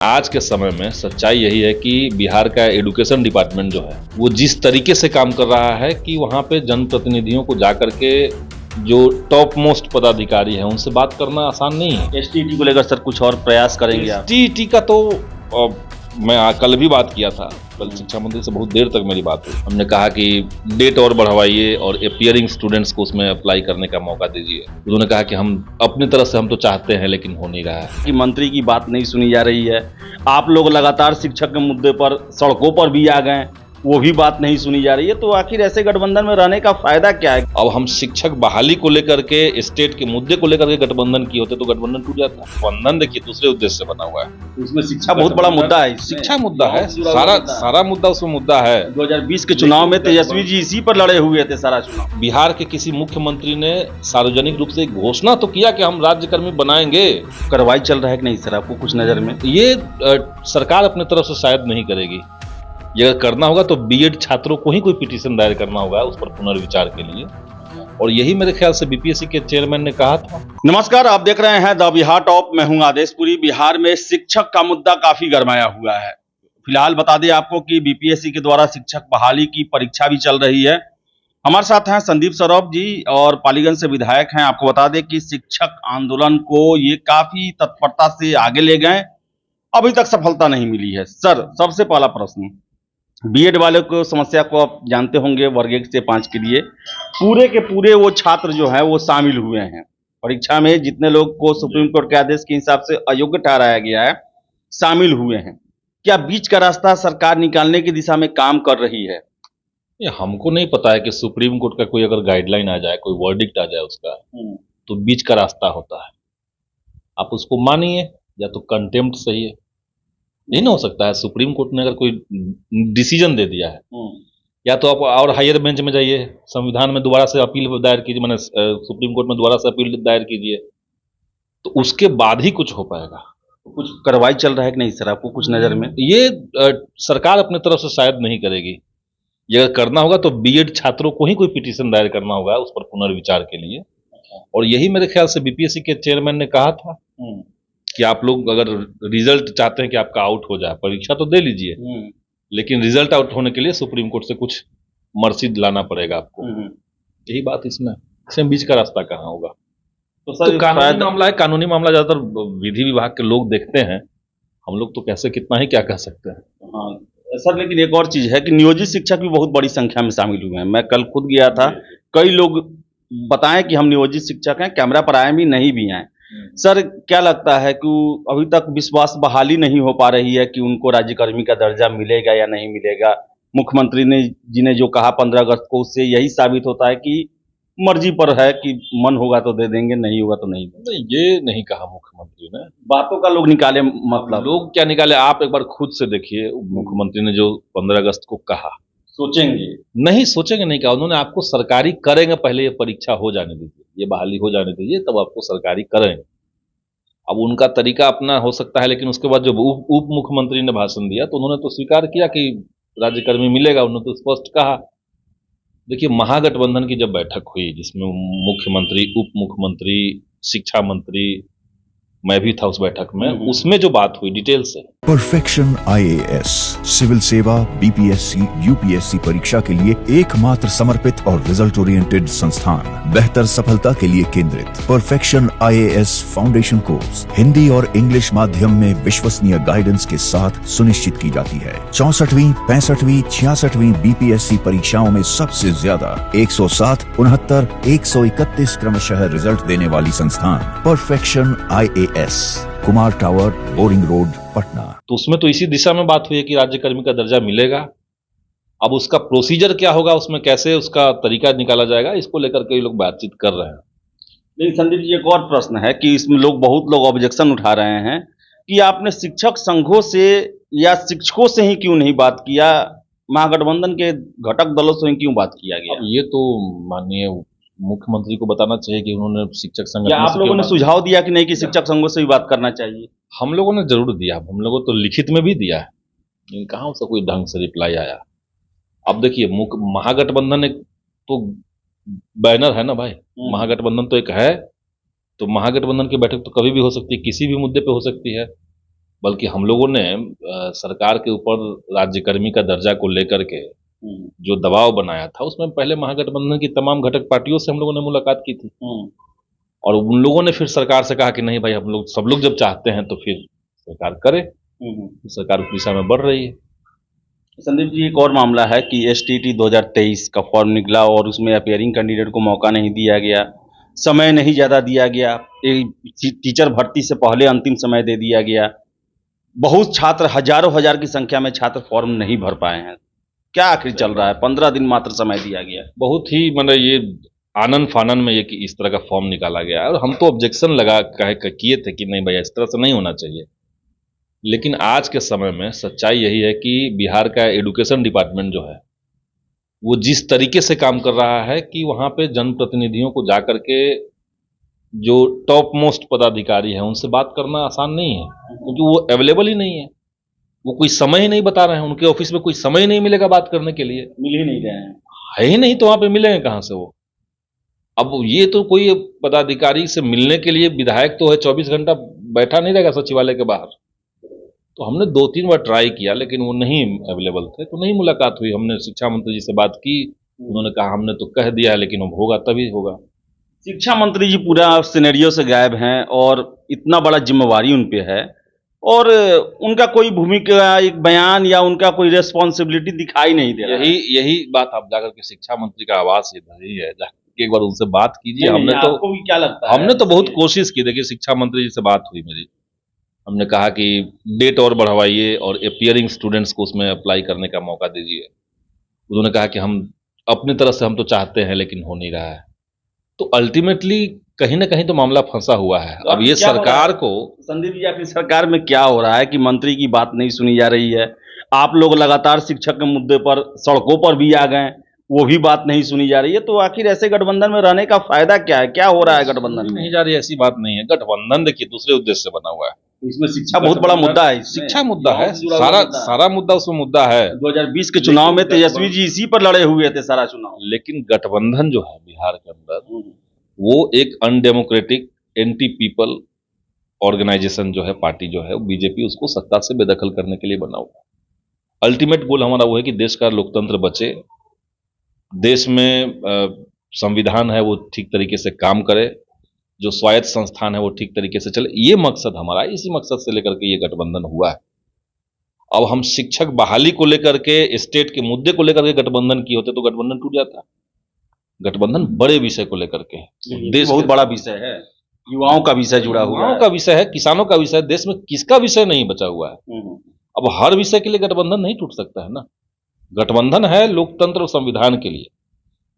आज के समय में सच्चाई यही है कि बिहार का एजुकेशन डिपार्टमेंट जो है वो जिस तरीके से काम कर रहा है कि वहाँ पे जनप्रतिनिधियों को जाकर के जो टॉप मोस्ट पदाधिकारी हैं उनसे बात करना आसान नहीं है। एसटीईटी को लेकर सर कुछ और प्रयास करेंगे आप? एसटीईटी का तो मैं कल भी बात किया था। कल शिक्षा मंत्री से बहुत देर तक मेरी बात हुई। हमने कहा कि डेट और बढ़वाइए और अपियरिंग स्टूडेंट्स को उसमें अप्लाई करने का मौका दीजिए। उन्होंने कहा कि हम अपनी तरफ से हम तो चाहते हैं लेकिन हो नहीं रहा है कि मंत्री की बात नहीं सुनी जा रही है। आप लोग लगातार शिक्षक के मुद्दे पर सड़कों पर भी आ गए, वो भी बात नहीं सुनी जा रही है। तो आखिर ऐसे गठबंधन में रहने का फायदा क्या है? अब हम शिक्षक बहाली को लेकर के स्टेट के मुद्दे को लेकर के गठबंधन किए होते तो गठबंधन टूट जाता। गठबंधन देखिए दूसरे उद्देश्य से बना हुआ है। उसमें शिक्षा बहुत बड़ा मुद्दा है। शिक्षा मुद्दा है, सारा मुद्दा उसमें मुद्दा है। 2020 के चुनाव में तेजस्वी जी इसी पर लड़े हुए थे सारा चुनाव। बिहार के किसी मुख्यमंत्री ने सार्वजनिक रूप से घोषणा तो किया कि हम राज्यकर्मी बनाएंगे। कार्रवाई चल रहा है कि नहीं सर आपको कुछ नजर में? ये सरकार अपने तरफ से शायद नहीं करेगी। ये अगर करना होगा तो बीएड छात्रों को ही कोई पिटीशन दायर करना होगा उस पर पुनर्विचार के लिए, और यही मेरे ख्याल से बीपीएससी के चेयरमैन ने कहा था। नमस्कार, आप देख रहे हैं द बिहार टॉप। मैं हूं आदेशपुरी। बिहार में शिक्षक का मुद्दा काफी गरमाया हुआ है। फिलहाल बता दें आपको कि बीपीएससी के द्वारा शिक्षक बहाली की परीक्षा भी चल रही है। हमारे साथ हैं संदीप सौरभ जी और पालीगंज से विधायक हैं। आपको बता दें कि शिक्षक आंदोलन को ये काफी तत्परता से आगे ले गए, अभी तक सफलता नहीं मिली है। सर, सबसे पहला प्रश्न, बीएड वाले को समस्या को आप जानते होंगे। वर्ग 1 से 5 के लिए पूरे के पूरे वो छात्र जो है वो शामिल हुए हैं परीक्षा में। जितने लोग को सुप्रीम कोर्ट के आदेश के हिसाब से अयोग्य ठहराया गया है, शामिल हुए हैं। क्या बीच का रास्ता सरकार निकालने की दिशा में काम कर रही है? ये हमको नहीं पता है कि सुप्रीम कोर्ट का कोई अगर गाइडलाइन आ जाए, कोई वर्डिक्ट आ जाए उसका, तो बीच का रास्ता होता है। आप उसको मानिए या तो कंटेम्प्ट सही है। नहीं ना हो सकता है। सुप्रीम कोर्ट ने अगर कोई डिसीजन दे दिया है, या तो आप और हायर बेंच में जाइए, संविधान में दोबारा से अपील दायर कीजिए, मैंने सुप्रीम कोर्ट में दोबारा से अपील दायर कीजिए, तो उसके बाद ही कुछ हो पाएगा। तो कुछ कार्रवाई चल रहा है कि नहीं सर आपको कुछ नजर में? ये सरकार अपने तरफ से शायद नहीं करेगी। ये अगर करना होगा तो बीएड छात्रों को ही कोई पिटीशन दायर करना होगा उस पर पुनर्विचार के लिए, और यही मेरे ख्याल से बीपीएससी के चेयरमैन ने कहा था कि आप लोग अगर रिजल्ट चाहते हैं कि आपका आउट हो जाए, परीक्षा तो दे लीजिए, लेकिन रिजल्ट आउट होने के लिए सुप्रीम कोर्ट से कुछ मर्सी लाना पड़ेगा आपको। यही बात इसमें बीच का रास्ता कहाँ होगा? तो सर कानूनी मामला है। कानूनी मामला ज्यादातर विधि विभाग के लोग देखते हैं, हम लोग तो कैसे कितना ही क्या कह सकते हैं। हाँ सर, लेकिन एक और चीज है कि नियोजित शिक्षक भी बहुत बड़ी संख्या में शामिल हुए हैं। मैं कल खुद गया था, कई लोग बताएं कि हम नियोजित शिक्षक हैं, कैमरा पर आए भी नहीं भी आए। सर, क्या लगता है कि अभी तक विश्वास बहाली नहीं हो पा रही है कि उनको राज्यकर्मी का दर्जा मिलेगा या नहीं मिलेगा? मुख्यमंत्री जी ने जो कहा 15 अगस्त को, उससे यही साबित होता है कि मर्जी पर है कि मन होगा तो दे देंगे, नहीं होगा तो नहीं देंगे। नहीं, ये नहीं कहा मुख्यमंत्री ने। बातों का लोग निकाले, मतलब लोग क्या निकाले, आप एक बार खुद से देखिए। मुख्यमंत्री ने जो 15 अगस्त को कहा, सोचेंगे नहीं, सोचेंगे नहीं कहा। उन्होंने आपको सरकारी करेंगे, पहले ये परीक्षा हो जाने दीजिए, ये बहाली हो जाने दीजिए, तब आपको सरकारी करेंगे। अब उनका तरीका अपना हो सकता है, लेकिन उसके बाद जब उप मुख्यमंत्री ने भाषण दिया तो उन्होंने तो स्वीकार किया कि राज्यकर्मी मिलेगा। उन्होंने तो स्पष्ट कहा। देखिए, महागठबंधन की जब बैठक हुई जिसमें मुख्यमंत्री, उप मुख्यमंत्री, शिक्षा मंत्री, मैं भी था उस बैठक में, उसमें जो बात हुई डिटेल से। परफेक्शन आईएएस सिविल सेवा, बीपीएससी, यूपीएससी परीक्षा के लिए एकमात्र समर्पित और रिजल्ट ओरिएंटेड संस्थान, बेहतर सफलता के लिए केंद्रित। Perfection IAS foundation course Hindi और इंग्लिश माध्यम में विश्वसनीय गाइडेंस के साथ सुनिश्चित की जाती है। 64वीं, 65वीं, 66वीं बीपीएससी परीक्षाओं में सबसे ज्यादा 107, 69, 131 क्रमशः रिजल्ट देने वाली संस्थान perfection IAS, Kumar tower, boring road, Patna. तो उसमें तो इसी दिशा में बात हुई है कि राज्यकर्मी का दर्जा मिलेगा। अब उसका प्रोसीजर क्या होगा, उसमें कैसे उसका तरीका निकाला जाएगा, इसको लेकर के लोग बातचीत कर रहे हैं। लेकिन संदीप जी, एक और प्रश्न है कि इसमें बहुत लोग ऑब्जेक्शन उठा रहे हैं कि आपने शिक्षक संघों से या शिक्षकों से ही क्यों नहीं बात किया, महागठबंधन के घटक दलों से ही क्यों बात किया गया? ये तो माननीय मुख्यमंत्री को बताना चाहिए कि उन्होंने शिक्षक संघ, या आप लोगों ने सुझाव दिया कि नहीं कि शिक्षक संघों से भी बात करना चाहिए? हम लोगों ने जरूर दिया। हम लोगों तो लिखित में भी दिया है, लेकिन कहाँ उसका कोई ढंग से रिप्लाई आया। अब देखिए, महागठबंधन एक तो बैनर है ना भाई। महागठबंधन तो एक है, तो महागठबंधन की बैठक तो कभी भी हो सकती है, किसी भी मुद्दे पे हो सकती है। बल्कि हम लोगों ने सरकार के ऊपर राज्यकर्मी का दर्जा को लेकर के जो दबाव बनाया था, उसमें पहले महागठबंधन की तमाम घटक पार्टियों से हम लोगों ने मुलाकात की थी, और उन लोगों ने फिर सरकार से कहा कि नहीं भाई, हम लोग सब लोग जब चाहते हैं तो फिर सरकार करे। सरकार उस दिशा में बढ़ रही है। संदीप जी, एक और मामला है कि एसटीटी 2023 का फॉर्म निकला और उसमें अपियरिंग कैंडिडेट को मौका नहीं दिया गया, समय नहीं ज़्यादा दिया गया, टीचर भर्ती से पहले अंतिम समय दे दिया गया। बहुत छात्र, हजारों हजार की संख्या में छात्र फॉर्म नहीं भर पाए हैं। क्या आखिर चल रहा है? 15 दिन मात्र समय दिया गया। बहुत ही मतलब ये आनन फानन में ये कि इस तरह का फॉर्म निकाला गया है, और हम तो ऑब्जेक्शन लगा किए थे कि नहीं भाई, इस तरह से नहीं होना चाहिए। लेकिन आज के समय में सच्चाई यही है कि बिहार का एजुकेशन डिपार्टमेंट जो है, वो जिस तरीके से काम कर रहा है कि वहां पे जनप्रतिनिधियों को जाकर के जो टॉप मोस्ट पदाधिकारी हैं उनसे बात करना आसान नहीं है, क्योंकि वो अवेलेबल ही नहीं है। वो कोई समय ही नहीं बता रहे हैं, उनके ऑफिस में कोई समय ही नहीं मिलेगा बात करने के लिए, मिल ही नहीं रहे हैं, है ही नहीं, तो वहां पे मिलेंगे कहां से वो। अब ये तो कोई पदाधिकारी से मिलने के लिए विधायक तो है 24 घंटा बैठा नहीं रहेगा सचिवालय के बाहर। तो हमने 2-3 बार ट्राई किया, लेकिन वो नहीं अवेलेबल थे, तो नहीं मुलाकात हुई। हमने शिक्षा मंत्री जी से बात की, उन्होंने कहा हमने तो कह दिया है, लेकिन अब होगा तभी होगा। शिक्षा मंत्री जी पूरा सिनेरियो से गायब हैं और इतना बड़ा जिम्मेवारी उन पे है, और उनका कोई भूमिका, एक बयान या उनका कोई रेस्पॉन्सिबिलिटी दिखाई नहीं दे रहा है। यही बात आप जाकर के शिक्षा मंत्री का आवास इधर ही है, जाकर एक बार उनसे बात कीजिए। नहीं, आपको भी क्या लगता है? हमने तो बहुत कोशिश की। देखिए, शिक्षा मंत्री जी से बात हुई मेरी, हमने कहा कि डेट और बढ़वाइए और अपियरिंग स्टूडेंट्स को उसमें अप्लाई करने का मौका दीजिए। उन्होंने कहा कि हम अपनी तरफ से हम तो चाहते हैं, लेकिन हो नहीं रहा है। तो अल्टीमेटली कहीं ना कहीं तो मामला फंसा हुआ है। अब ये सरकार को, संदीप जी, आखिर सरकार में क्या हो रहा है कि मंत्री की बात नहीं सुनी जा रही है? आप लोग लगातार शिक्षक के मुद्दे पर सड़कों पर भी आ गए, वो भी बात नहीं सुनी जा रही है। तो आखिर ऐसे गठबंधन में रहने का फायदा क्या है? क्या हो रहा है गठबंधन में? नहीं जा रही, ऐसी बात नहीं है। गठबंधन देखिए दूसरे उद्देश्य से बना हुआ है। इसमें शिक्षा बहुत बड़ा मुद्दा है। शिक्षा मुद्दा है, सारा मुद्दा उसमें मुद्दा है। 2020 के चुनाव में तेजस्वी जी इसी पर लड़े हुए थे सारा चुनाव। लेकिन गठबंधन जो है बिहार के अंदर, वो एक अनडेमोक्रेटिक एंटी पीपल ऑर्गेनाइजेशन जो है, पार्टी जो है, बीजेपी, उसको सत्ता से बेदखल करने के लिए बना हुआ। अल्टीमेट गोल हमारा वो है कि देश का लोकतंत्र बचे, देश में संविधान है वो ठीक तरीके से काम करे, जो स्वायत्त संस्थान है वो ठीक तरीके से चले। ये मकसद हमारा है, इसी मकसद से लेकर के ये गठबंधन हुआ है। अब हम शिक्षक बहाली को लेकर के, स्टेट के मुद्दे को लेकर के गठबंधन किए होते तो गठबंधन टूट जाता। गठबंधन बड़े विषय को लेकर के, देश बहुत बड़ा विषय है, युवाओं का विषय जुड़ा हुआ है, युवाओं का विषय है, किसानों का विषय है। देश में किसका विषय नहीं बचा हुआ है? अब हर विषय के लिए गठबंधन नहीं टूट सकता है ना। गठबंधन है लोकतंत्र और संविधान के लिए।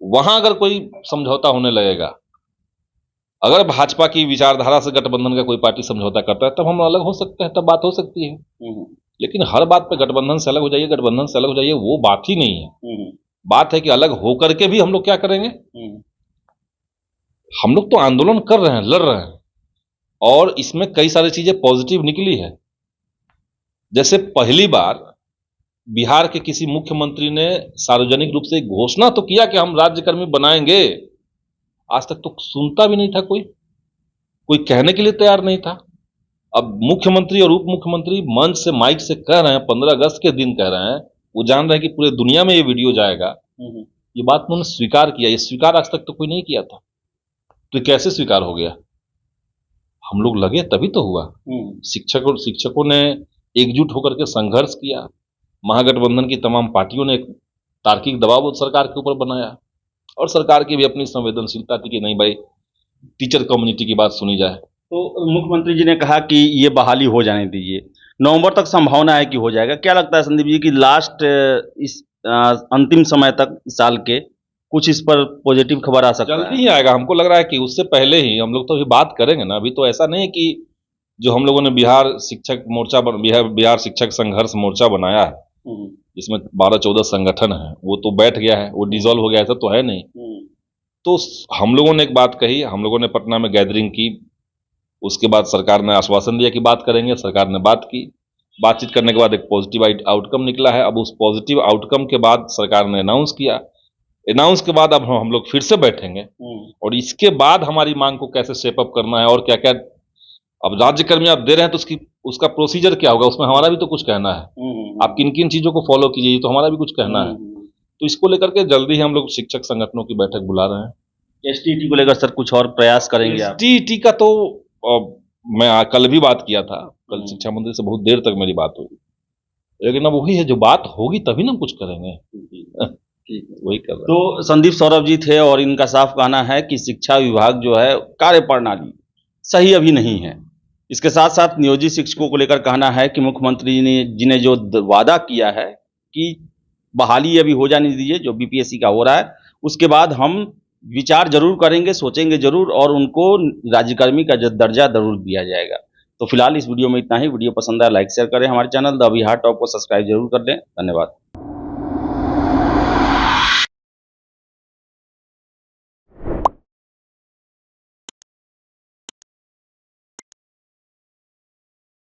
वहां अगर कोई समझौता होने लगेगा, अगर भाजपा की विचारधारा से गठबंधन का कोई पार्टी समझौता करता है, तब हम अलग हो सकते हैं, तब बात हो सकती है। लेकिन हर बात पे गठबंधन से अलग हो जाइए, गठबंधन से अलग हो जाइए, वो बात ही नहीं है। बात है कि अलग होकर के भी हम लोग क्या करेंगे। हम लोग तो आंदोलन कर रहे हैं, लड़ रहे हैं, और इसमें कई सारी चीजें पॉजिटिव निकली है। जैसे पहली बार बिहार के किसी मुख्यमंत्री ने सार्वजनिक रूप से एक घोषणा तो किया कि हम राज्यकर्मी बनाएंगे। आज तक तो सुनता भी नहीं था, कोई कहने के लिए तैयार नहीं था। अब मुख्यमंत्री और उप मुख्यमंत्री मंच से, माइक से कह रहे हैं, 15 अगस्त के दिन कह रहे हैं, वो जान रहे हैं कि पूरे दुनिया में ये वीडियो जाएगा। ये बात उन्होंने स्वीकार किया। ये स्वीकार आज तक तो कोई नहीं किया था, तो कैसे स्वीकार हो गया? हम लोग लगे तभी तो हुआ। शिक्षकों ने एकजुट होकर के संघर्ष किया। महागठबंधन की तमाम पार्टियों ने एक तार्किक दबाव सरकार के ऊपर बनाया, और सरकार की भी अपनी संवेदनशीलता थी कि नहीं भाई, टीचर कम्युनिटी की बात सुनी जाए। तो मुख्यमंत्री जी ने कहा कि ये बहाली हो जाने दीजिए, नवंबर तक संभावना है कि हो जाएगा। क्या लगता है संदीप जी कि लास्ट इस अंतिम समय तक इस साल के कुछ इस पर पॉजिटिव खबर आ सकता है? जल्दी ही आएगा, हमको लग रहा है कि उससे पहले ही हम लोग तो अभी बात करेंगे ना। अभी तो ऐसा नहीं है कि जो हम लोगों ने बिहार शिक्षक मोर्चा, बिहार शिक्षक संघर्ष मोर्चा बनाया है, जिसमें 12-14 संगठन है, वो तो बैठ गया है, वो डिसॉल्व हो गया, ऐसा तो है नहीं। तो हम लोगों ने एक बात कही, हम लोगों ने पटना में गैदरिंग की, उसके बाद सरकार ने आश्वासन दिया कि बात करेंगे। सरकार ने बात की, बातचीत करने के बाद एक पॉजिटिव आउटकम निकला है। अब उस पॉजिटिव आउटकम के बाद सरकार ने अनाउंस किया, अनाउंस के बाद अब हम लोग फिर से बैठेंगे, और इसके बाद हमारी मांग को कैसे शेप अप करना है और क्या क्या। अब राज्यकर्मी आप दे रहे हैं तो उसकी उसका प्रोसीजर क्या होगा, उसमें हमारा भी तो कुछ कहना है। आप किन किन चीजों को फॉलो कीजिए, तो हमारा भी कुछ कहना है। तो इसको लेकर के जल्दी ही हम लोग शिक्षक संगठनों की बैठक बुला रहे हैं। एसटीईटी को लेकर सर कुछ और प्रयास करेंगे आप? एसटीईटी का तो मैं कल भी बात किया था, कल शिक्षा मंत्री से बहुत देर तक मेरी बात हुई, लेकिन अब वही है, जो बात होगी तभी ना हम कुछ करेंगे। वही कर रहे हैं। तो संदीप सौरभ जी थे और इनका साफ कहना है कि शिक्षा विभाग जो है कार्य प्रणाली सही अभी नहीं है। इसके साथ साथ नियोजित शिक्षकों को लेकर कहना है कि मुख्यमंत्री जी ने जो वादा किया है कि बहाली अभी हो जाने दीजिए, जो बीपीएससी का हो रहा है, उसके बाद हम विचार जरूर करेंगे, सोचेंगे जरूर, और उनको राज्यकर्मी का दर्जा जरूर दिया जाएगा। तो फिलहाल इस वीडियो में इतना ही। वीडियो पसंद आया लाइक शेयर करें, हमारे चैनल द बिहार टॉप को सब्सक्राइब जरूर कर लें। धन्यवाद।